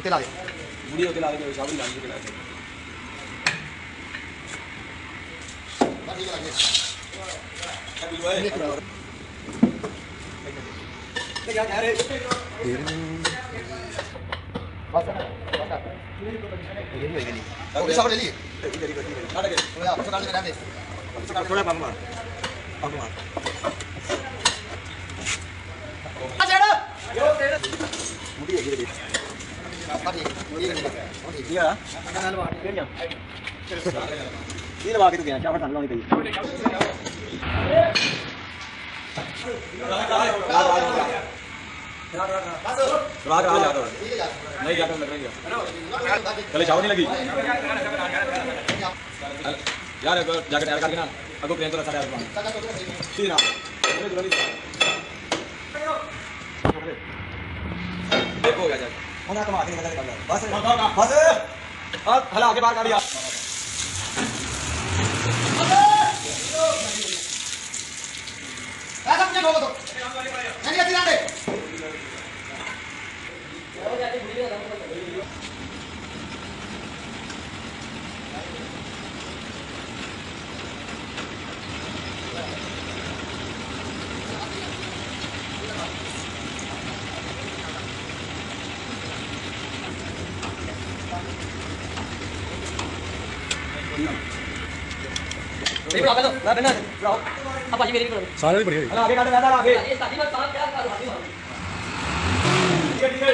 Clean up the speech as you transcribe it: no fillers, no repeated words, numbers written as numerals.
तेल आ गया वीडियो तेल आ गया शावरी लाने के लिए बस ये लगे अभी वो है क्या कह रहे बस ये नहीं होएगी नहीं सब ले लिए काट के थोड़ा आप डाल के रहने थोड़ा पंप मार आ जेड़ा मुड़ी है ये लगा के तो गया क्या पता लाने चाहिए राग राग याद नहीं जाता लग रही है चले शावर नहीं लगी यार जैकेट ऐड करके ना अगो प्लेन तो सारे ऐड करना ठीक ना देखो हो गया जैकेट होना कमा के निकल गया बस बस अब हला आगे बाहर गाड़ी आ ऐसा मुझे बोलो तो नहीं आती रहने देखो आप तो मैं बना ब्रो अब आज मेरी भी करो सारे भी बढ़िया है आगे काट ज्यादा आगे ये शादी में काम क्या कर रहा हूं ठीक है